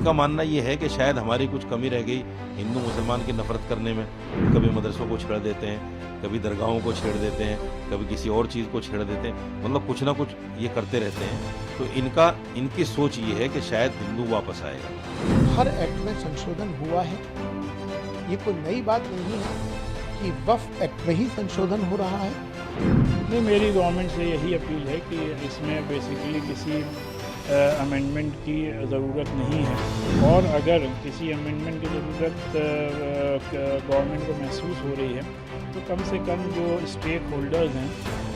इनका मानना ये है कि शायद हमारी कुछ कमी रह गई हिंदू मुसलमान की नफरत करने में। कभी मदरसों को छेड़ देते हैं, कभी दरगाहों को छेड़ देते हैं, कभी किसी और चीज़ को छेड़ देते हैं, मतलब कुछ ना कुछ ये करते रहते हैं। तो इनकी सोच ये है कि शायद हिंदू वापस आएगा। हर एक्ट में संशोधन हुआ है, ये कोई नई बात नहीं है कि वक्फ एक्ट में ही संशोधन हो रहा है। नहीं, मेरी गवर्नमेंट से यही अपील है कि इसमें बेसिकली किसी अमेंडमेंट की ज़रूरत नहीं है, और अगर किसी अमेंडमेंट की ज़रूरत गवर्नमेंट को महसूस हो रही है तो कम से कम जो स्टेक होल्डर्स हैं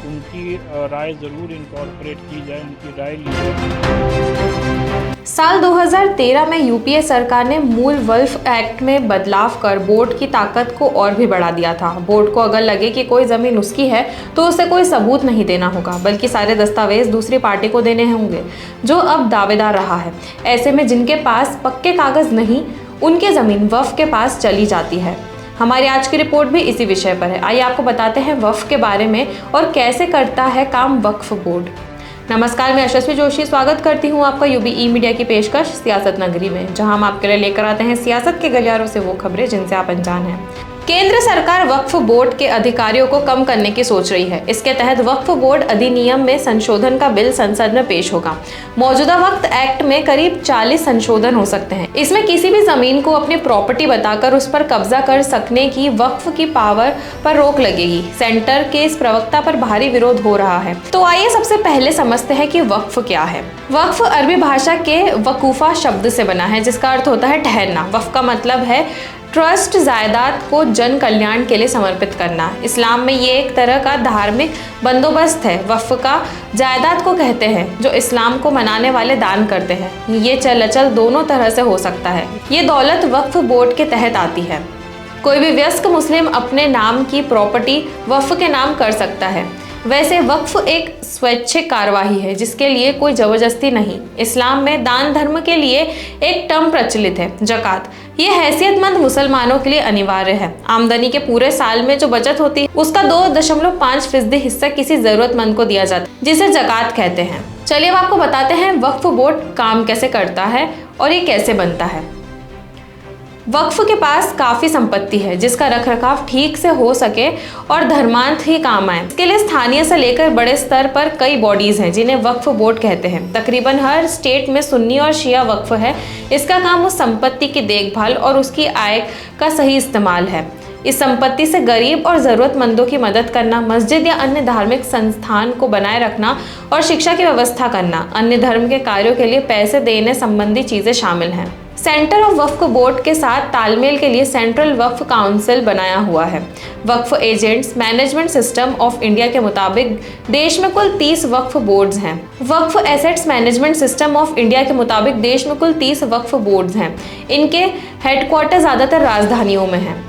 उनकी राय ज़रूर इनकॉर्पोरेट की जाए, उनकी राय ली जाए। साल 2013 में यूपीए सरकार ने मूल वक्फ एक्ट में बदलाव कर बोर्ड की ताकत को और भी बढ़ा दिया था। बोर्ड को अगर लगे कि कोई ज़मीन उसकी है तो उसे कोई सबूत नहीं देना होगा, बल्कि सारे दस्तावेज दूसरी पार्टी को देने होंगे जो अब दावेदार रहा है। ऐसे में जिनके पास पक्के कागज़ नहीं, उनकी ज़मीन वक्फ के पास चली जाती है। हमारी आज की रिपोर्ट भी इसी विषय पर है। आइए आपको बताते हैं वक्फ के बारे में और कैसे करता है काम वक्फ बोर्ड। नमस्कार, मैं यशस्वी जोशी स्वागत करती हूं आपका यूबीई मीडिया की पेशकश सियासत नगरी में, जहां हम आपके लिए लेकर आते हैं सियासत के गलियारों से वो खबरें जिनसे आप अनजान हैं। केंद्र सरकार वक्फ बोर्ड के अधिकारियों को कम करने की सोच रही है। इसके तहत वक्फ बोर्ड अधिनियम में संशोधन का बिल संसद में पेश होगा। मौजूदा वक्फ एक्ट में करीब 40 संशोधन हो सकते हैं। इसमें किसी भी जमीन को अपनी प्रॉपर्टी बताकर उस पर कब्जा कर सकने की वक्फ की पावर पर रोक लगेगी। सेंटर के इस प्रवक्ता पर भारी विरोध हो रहा है। तो आइए सबसे पहले समझते हैं कि वक्फ क्या है। वक्फ अरबी भाषा के वकूफा शब्द से बना है, जिसका अर्थ होता है ठहरना। वक्फ का मतलब है ट्रस्ट, जायदाद को जन कल्याण के लिए समर्पित करना। इस्लाम में ये एक तरह का धार्मिक बंदोबस्त है। वक्फ का जायदाद को कहते हैं जो इस्लाम को मनाने वाले दान करते हैं। ये चल अचल दोनों तरह से हो सकता है। ये दौलत वक्फ बोर्ड के तहत आती है। कोई भी वयस्क मुस्लिम अपने नाम की प्रॉपर्टी वक्फ के नाम कर सकता है। वैसे वक्फ एक स्वैच्छिक कार्यवाही है जिसके लिए कोई जबरदस्ती नहीं। इस्लाम में दान धर्म के लिए एक टर्म प्रचलित है, ज़कात। ये हैसियतमंद मुसलमानों के लिए अनिवार्य है। आमदनी के पूरे साल में जो बचत होती है उसका 2.5% हिस्सा किसी जरूरतमंद को दिया जाता है, जिसे ज़कात कहते हैं। चलिए अब आपको बताते हैं वक्फ बोर्ड काम कैसे करता है और ये कैसे बनता है। वक्फ के पास काफ़ी संपत्ति है जिसका रखरखाव ठीक से हो सके और धर्मांत ही काम आए। इसके लिए स्थानीय से लेकर बड़े स्तर पर कई बॉडीज हैं जिन्हें वक्फ बोर्ड कहते हैं। तकरीबन हर स्टेट में सुन्नी और शिया वक्फ है। इसका काम उस संपत्ति की देखभाल और उसकी आय का सही इस्तेमाल है। इस संपत्ति से गरीब और ज़रूरतमंदों की मदद करना, मस्जिद या अन्य धार्मिक संस्थान को बनाए रखना और शिक्षा की व्यवस्था करना, अन्य धर्म के कार्यों के लिए पैसे देने संबंधी चीज़ें शामिल हैं। सेंटर ऑफ वक्फ बोर्ड के साथ तालमेल के लिए सेंट्रल वक्फ काउंसिल बनाया हुआ है। Waqf assets management system of India के मुताबिक देश में कुल 30 वक्फ बोर्ड्स हैं। Waqf assets management system of India के मुताबिक देश में कुल 30 वक्फ बोर्ड्स हैं। इनके हेडक्वार्टर ज़्यादातर राजधानियों में हैं।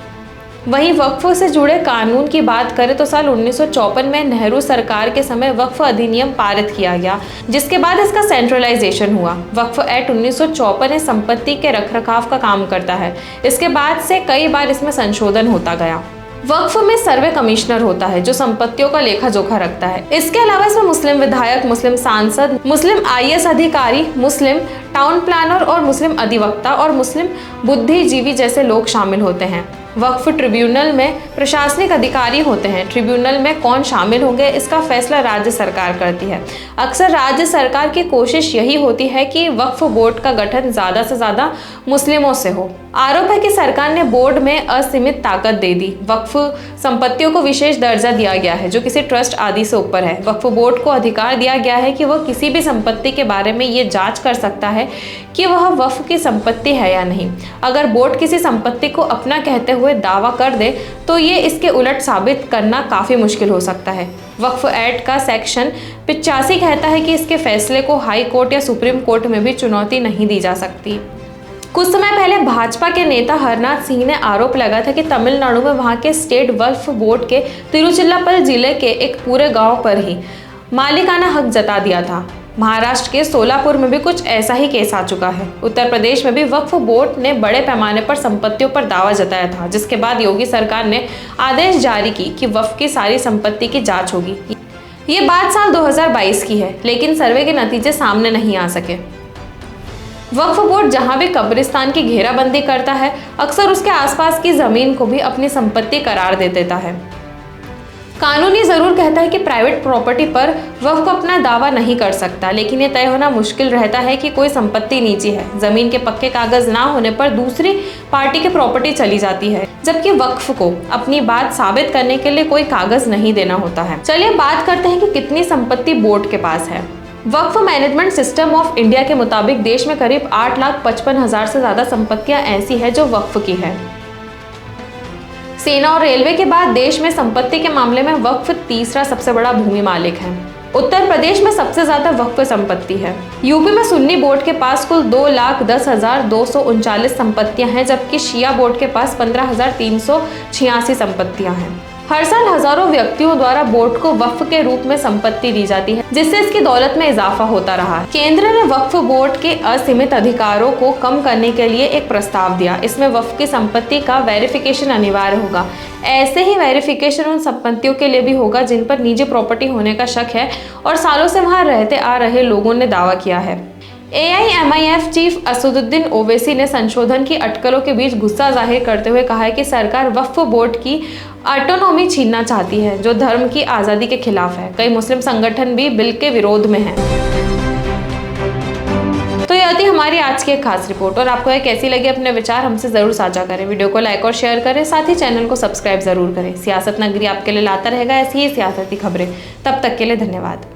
वहीं वक्फ से जुड़े कानून की बात करें तो साल 1954 में नेहरू सरकार के समय वक्फ अधिनियम पारित किया गया, जिसके बाद इसका सेंट्रलाइजेशन हुआ। वक्फ एक्ट 1954 ने संपत्ति के रखरखाव का काम करता है। इसके बाद से कई बार इसमें संशोधन होता गया। वक्फ में सर्वे कमिश्नर होता है जो संपत्तियों का लेखा जोखा रखता है। इसके अलावा इसमें मुस्लिम विधायक, मुस्लिम सांसद, मुस्लिम IAS अधिकारी, मुस्लिम टाउन प्लानर और मुस्लिम अधिवक्ता और मुस्लिम बुद्धिजीवी जैसे लोग शामिल होते हैं। वक्फ ट्रिब्यूनल में प्रशासनिक अधिकारी होते हैं। ट्रिब्यूनल में कौन शामिल होंगे इसका फैसला राज्य सरकार करती है। अक्सर राज्य सरकार की कोशिश यही होती है कि वक्फ बोर्ड का गठन ज़्यादा से ज़्यादा मुस्लिमों से हो। आरोप है कि सरकार ने बोर्ड में असीमित ताकत दे दी। वक्फ संपत्तियों को विशेष दर्जा दिया गया है जो किसी ट्रस्ट आदि से ऊपर है। वक्फ बोर्ड को अधिकार दिया गया है कि वह किसी भी संपत्ति के बारे में ये जांच कर सकता है कि वह वक्फ की संपत्ति है या नहीं। अगर बोर्ड किसी संपत्ति को अपना कहते हुए दावा कर दे तो ये इसके उलट साबित करना काफ़ी मुश्किल हो सकता है। वक्फ एक्ट का सेक्शन 85 कहता है कि इसके फैसले को हाई कोर्ट या सुप्रीम कोर्ट में भी चुनौती नहीं दी जा सकती। कुछ समय पहले भाजपा के नेता हरनाथ सिंह ने आरोप लगाया था कि तमिलनाडु में वहां के स्टेट वक्फ बोर्ड के तिरुचिरापल्ली जिले के एक पूरे गांव पर ही मालिकाना हक जता दिया था। महाराष्ट्र के सोलापुर में भी कुछ ऐसा ही केस आ चुका है। उत्तर प्रदेश में भी वक्फ बोर्ड ने बड़े पैमाने पर संपत्तियों पर दावा जताया था, जिसके बाद योगी सरकार ने आदेश जारी की कि वक्फ की सारी संपत्ति की जांच होगी। ये बात साल 2022 की है, लेकिन सर्वे के नतीजे सामने नहीं आ सके। वक्फ बोर्ड जहां भी कब्रिस्तान की घेराबंदी करता है, अक्सर उसके आसपास की जमीन को भी अपनी संपत्ति करार दे देता है। कानून ये जरूर कहता है कि प्राइवेट प्रॉपर्टी पर वक्फ अपना दावा नहीं कर सकता, लेकिन ये तय होना मुश्किल रहता है कि कोई संपत्ति निजी है। जमीन के पक्के कागज ना होने पर दूसरी पार्टी की प्रॉपर्टी चली जाती है, जबकि वक्फ को अपनी बात साबित करने के लिए कोई कागज नहीं देना होता है। चलिए बात करते हैं कि कितनी संपत्ति बोर्ड के पास है। वक्फ मैनेजमेंट सिस्टम ऑफ इंडिया के मुताबिक देश में करीब 8,55,000 से ज्यादा संपत्तियां ऐसी है जो वक्फ की है। सेना और रेलवे के बाद देश में संपत्ति के मामले में वक्फ तीसरा सबसे बड़ा भूमि मालिक है। उत्तर प्रदेश में सबसे ज्यादा वक्फ संपत्ति है। यूपी में सुन्नी बोर्ड के पास कुल 2,10,239 संपत्तियां हैं, जबकि शिया बोर्ड के पास 15,386 संपत्तियां हैं। हर साल हजारों व्यक्तियों द्वारा बोर्ड को वक्फ के रूप में संपत्ति दी जाती है, जिससे इसकी दौलत में इजाफा होता रहा है। केंद्र ने वक्फ बोर्ड के असीमित अधिकारों को कम करने के लिए एक प्रस्ताव दिया। इसमें वक्फ की संपत्ति का वेरिफिकेशन अनिवार्य होगा। ऐसे ही वेरिफिकेशन उन संपत्तियों के लिए भी होगा जिन पर निजी प्रॉपर्टी होने का शक है और सालों से वहां रहते आ रहे लोगों ने दावा किया है। AIMIF चीफ असदुद्दीन ओवैसी ने संशोधन की अटकलों के बीच गुस्सा जाहिर करते हुए कहा है कि सरकार वक्फ बोर्ड की ऑटोनॉमी छीनना चाहती है, जो धर्म की आज़ादी के खिलाफ है। कई मुस्लिम संगठन भी बिल के विरोध में हैं। तो ये होती हमारी आज की एक खास रिपोर्ट, और आपको यह कैसी लगी अपने विचार हमसे जरूर साझा करें। वीडियो को लाइक और शेयर करें, साथ ही चैनल को सब्सक्राइब जरूर करें। सियासत नगरी आपके लिए लाता रहेगा ऐसी ही सियासती खबरें। तब तक के लिए धन्यवाद।